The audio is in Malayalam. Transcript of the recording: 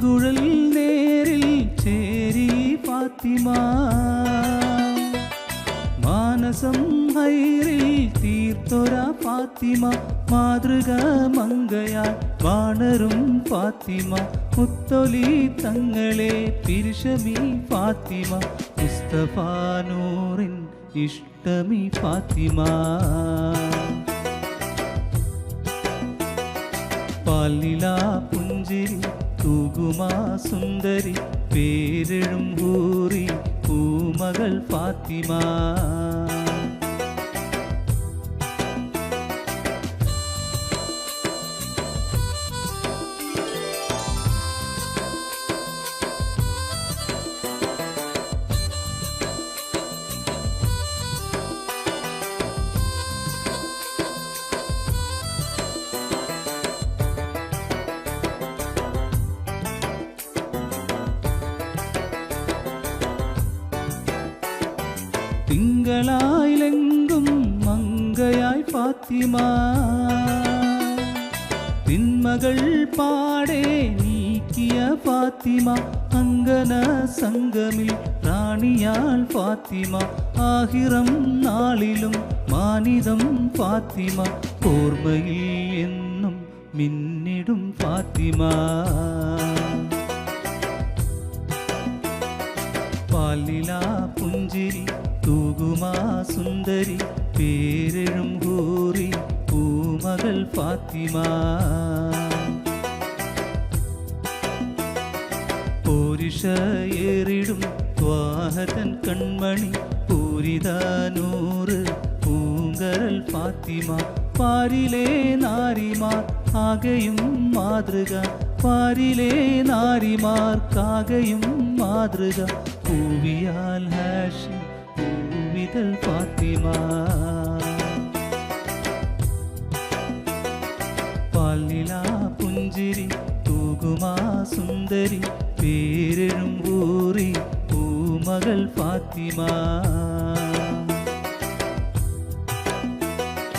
ചെങ്കുഴൽ നേരിൽ ചേരി ഫാത്തിമ മാനസം ഹൈറിൽ തീർത്തൊര ഫാത്തിമ മാതൃക മങ്കയാൽ വാണരും ഫാത്തിമ മുത്തൊലി തങ്ങളെ പിരിശമി ഫാത്തിമ മുസ്തഫ നൂറിൻ ഇഷ്ടമി ഫാത്തിമ പാലില പുഞ്ചിരി തൂകുമാ സുന്ദരി പേരെഴും ഹൂറി പൂമകൾ ഫാത്തിമ തിങ്കളായിലെങ്കും മങ്കയായി ഫാത്തിമ തിന്മകൾ പാടെ നീക്കിയ ഫാത്തിമ അങ്കന സംഗമിൽ റാണിയാൽ ഫാത്തിമ ആഹിറം നാളിലും മാനിതം ഫാത്തിമ ഓർമ്മയിൽ എന്നും മിന്നിടും ഫാത്തിമ പാലില പുഞ്ചിരി തൂകുമാ സുന്ദരി പേരെഴും ഹൂറി പൂമകൾ ഫാത്തിമ പോരിഷയേറിടും ത്വാഹതൻ കൺമണി പൂരിതാനൂറ് പൂങ്കരൽ ഫാത്തിമ പാരിലെ നാരിമാർ ആകെയും മാതൃക പാരിലെ നാരിമാർക്കാകെയും മാതൃക പൂവിയാൽ ഹാഷിം പൂവിതൽ ഫാത്തിമ പാലില പുഞ്ചിരി തൂകുമാ സുന്ദരി പേരെഴും ഹൂറി പൂമകൾ ഫാത്തിമ